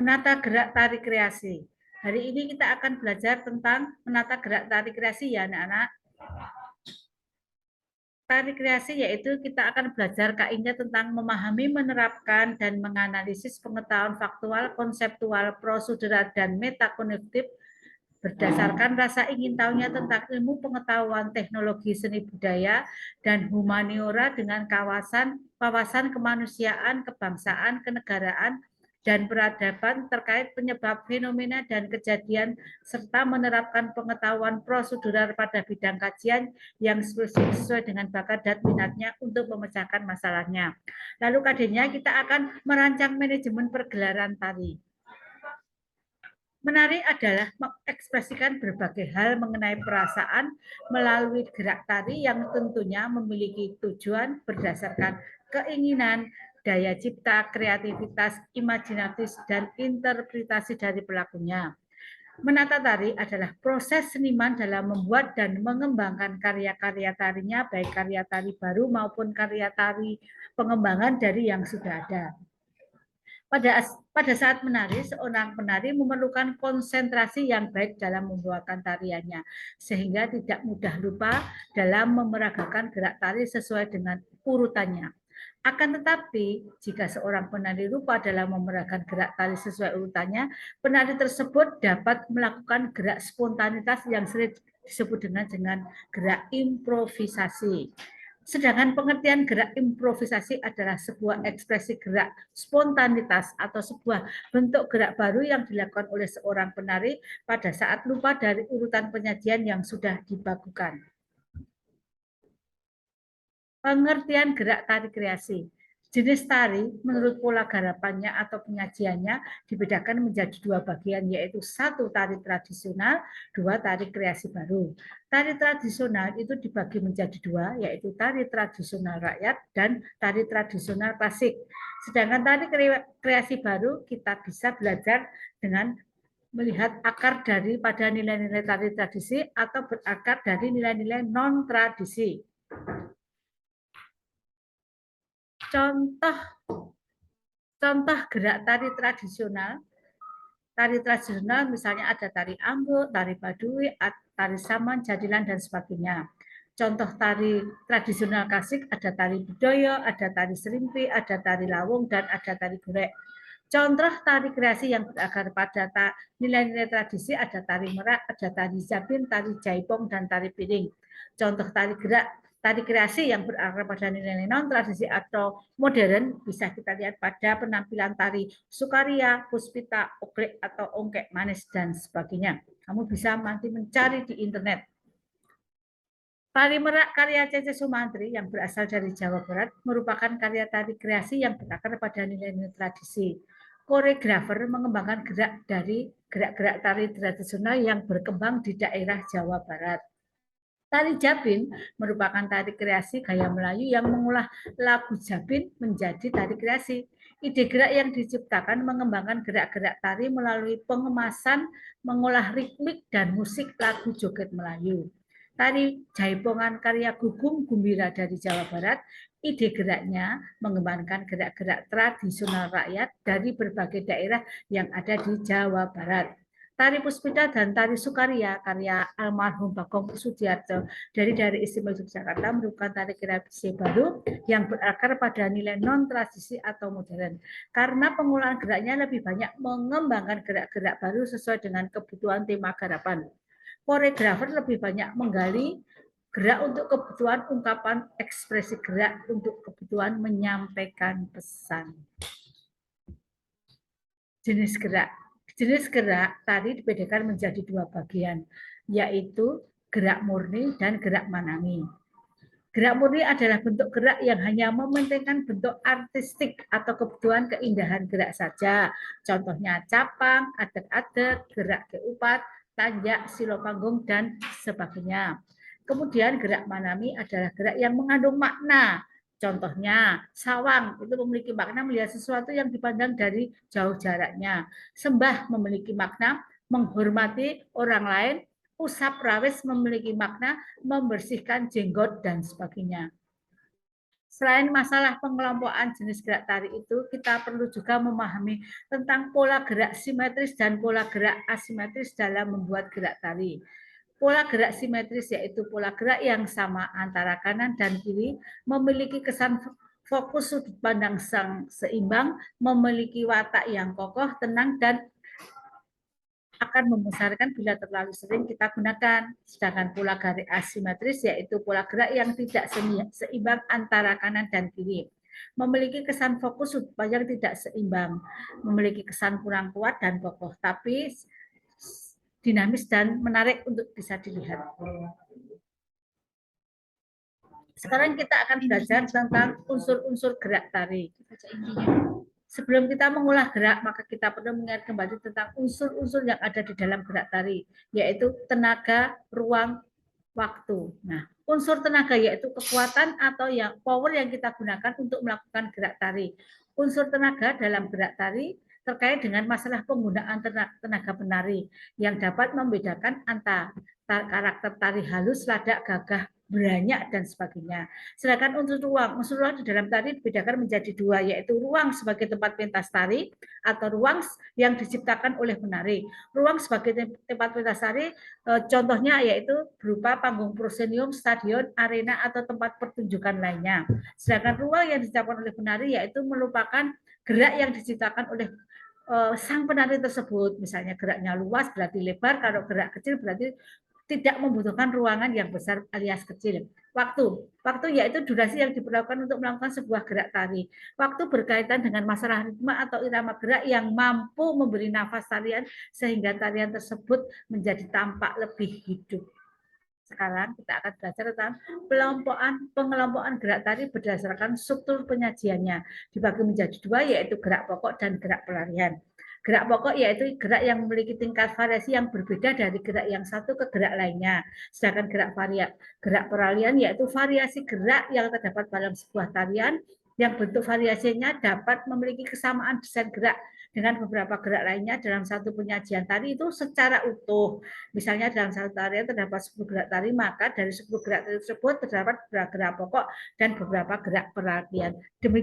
Menata gerak tari kreasi. Hari ini kita akan belajar tentang menata gerak tari kreasi ya anak-anak. Tari kreasi yaitu kita akan belajar kainnya tentang memahami, menerapkan, dan menganalisis pengetahuan faktual, konseptual, prosedural, dan metakognitif berdasarkan rasa ingin tahunya tentang ilmu pengetahuan teknologi seni budaya dan humaniora dengan wawasan kemanusiaan, kebangsaan, kenegaraan, dan peradaban terkait penyebab fenomena dan kejadian serta menerapkan pengetahuan prosedural pada bidang kajian yang sesuai dengan bakat dan minatnya untuk memecahkan masalahnya. Lalu kadenya kita akan merancang manajemen pergelaran tari. Menari adalah mengekspresikan berbagai hal mengenai perasaan melalui gerak tari yang tentunya memiliki tujuan berdasarkan keinginan, daya cipta, kreativitas, imajinatif, dan interpretasi dari pelakunya. Menata tari adalah proses seniman dalam membuat dan mengembangkan karya-karya tarinya, baik karya tari baru maupun karya tari pengembangan dari yang sudah ada. Pada saat menari, seorang penari memerlukan konsentrasi yang baik dalam membawakan tariannya, sehingga tidak mudah lupa dalam memeragakan gerak tari sesuai dengan urutannya. Akan tetapi, jika seorang penari lupa dalam memeragakan gerak tari sesuai urutannya, penari tersebut dapat melakukan gerak spontanitas yang sering disebut dengan gerak improvisasi. Sedangkan pengertian gerak improvisasi adalah sebuah ekspresi gerak spontanitas atau sebuah bentuk gerak baru yang dilakukan oleh seorang penari pada saat lupa dari urutan penyajian yang sudah dibakukan. Pengertian gerak tari kreasi. Jenis tari menurut pola garapannya atau penyajiannya dibedakan menjadi dua bagian, yaitu satu tari tradisional, dua tari kreasi baru. Tari tradisional itu dibagi menjadi dua, yaitu tari tradisional rakyat dan tari tradisional klasik. Sedangkan tari kreasi baru kita bisa belajar dengan melihat akar daripada nilai-nilai tari tradisi atau berakar dari nilai-nilai non-tradisi. Contoh gerak tari tradisional. Tari tradisional misalnya ada tari ambo, tari baduy, tari saman, jadilan, dan sebagainya. Contoh tari tradisional klasik ada tari budaya, ada tari serimpi, ada tari lawung, dan ada tari gorek. Contoh tari kreasi yang berakar pada nilai-nilai tradisi ada tari merak, ada tari zabin, tari jaipong, dan tari piring. Contoh tari kreasi yang berakar pada nilai-nilai non-tradisi atau modern bisa kita lihat pada penampilan tari sukaria, puspita, oglek atau ongkek manis, dan sebagainya. Kamu bisa nanti mencari di internet. Tari merak karya Cece Sumantri yang berasal dari Jawa Barat merupakan karya tari kreasi yang berakar pada nilai-nilai tradisi. Koreografer mengembangkan gerak-gerak tari tradisional yang berkembang di daerah Jawa Barat. Tari Jabin merupakan tari kreasi gaya Melayu yang mengolah lagu Jabin menjadi tari kreasi. Ide gerak yang diciptakan mengembangkan gerak-gerak tari melalui pengemasan, mengolah ritmik dan musik lagu joget Melayu. Tari Jaipongan karya Gugum Gumbira dari Jawa Barat, ide geraknya mengembangkan gerak-gerak tradisional rakyat dari berbagai daerah yang ada di Jawa Barat. Tari Puspita dan Tari Sukaria karya almarhum Bagong Sudiarto dari Istimewa Yogyakarta merupakan tari kreasi baru yang berakar pada nilai non-tradisi atau modern. Karena pengolahan geraknya lebih banyak mengembangkan gerak-gerak baru sesuai dengan kebutuhan tema garapan. Koreografer lebih banyak menggali gerak untuk kebutuhan ungkapan ekspresi gerak untuk kebutuhan menyampaikan pesan. Jenis gerak. Jenis gerak tadi dibedakan menjadi dua bagian, yaitu gerak murni dan gerak manami. Gerak murni adalah bentuk gerak yang hanya mementingkan bentuk artistik atau kebutuhan keindahan gerak saja. Contohnya capang, adek-adek, gerak keupat, tanjak, silo panggung, dan sebagainya. Kemudian gerak manami adalah gerak yang mengandung makna. Contohnya, sawang itu memiliki makna melihat sesuatu yang dipandang dari jauh jaraknya. Sembah memiliki makna menghormati orang lain. Usap rawis memiliki makna membersihkan jenggot dan sebagainya. Selain masalah pengelompokan jenis gerak tari itu, kita perlu juga memahami tentang pola gerak simetris dan pola gerak asimetris dalam membuat gerak tari. Pola gerak simetris yaitu pola gerak yang sama antara kanan dan kiri, memiliki kesan fokus sudut pandang seimbang, memiliki watak yang kokoh, tenang, dan akan membesarkan bila terlalu sering kita gunakan. Sedangkan pola gerak asimetris yaitu pola gerak yang tidak seimbang antara kanan dan kiri. Memiliki kesan fokus supaya tidak seimbang, memiliki kesan kurang kuat dan kokoh, tapi dinamis dan menarik untuk bisa dilihat. Sekarang kita akan belajar tentang unsur-unsur gerak tari. Sebelum kita mengulah gerak, maka kita perlu mengingat kembali tentang unsur-unsur yang ada di dalam gerak tari, yaitu tenaga, ruang, waktu. Nah, unsur tenaga yaitu kekuatan atau yang power yang kita gunakan untuk melakukan gerak tari. Unsur tenaga dalam gerak tari terkait dengan masalah penggunaan tenaga penari yang dapat membedakan antara karakter tari halus, ladak, gagah, beranyak, dan sebagainya. Sedangkan unsur ruang di dalam tari dibedakan menjadi dua, yaitu ruang sebagai tempat pentas tari atau ruang yang diciptakan oleh penari. Ruang sebagai tempat pentas tari contohnya yaitu berupa panggung proscenium, stadion, arena, atau tempat pertunjukan lainnya. Sedangkan ruang yang diciptakan oleh penari yaitu merupakan gerak yang diciptakan oleh sang penari tersebut. Misalnya geraknya luas berarti lebar, kalau gerak kecil berarti tidak membutuhkan ruangan yang besar alias kecil. Waktu yaitu durasi yang diperlukan untuk melakukan sebuah gerak tari. Waktu berkaitan dengan masalah ritme atau irama gerak yang mampu memberi nafas tarian sehingga tarian tersebut menjadi tampak lebih hidup. Sekarang kita akan belajar tentang pengelompokan gerak tari berdasarkan struktur penyajiannya. Dibagi menjadi dua, yaitu gerak pokok dan gerak pelarian. Gerak pokok yaitu gerak yang memiliki tingkat variasi yang berbeda dari gerak yang satu ke gerak lainnya. Sedangkan gerak peralihan yaitu variasi gerak yang terdapat dalam sebuah tarian yang bentuk variasinya dapat memiliki kesamaan desain gerak dengan beberapa gerak lainnya dalam satu penyajian tari itu secara utuh. Misalnya dalam satu tarian terdapat 10 gerak tari, maka dari 10 gerak tari tersebut terdapat beberapa gerak pokok dan beberapa gerak peralihan. Demikian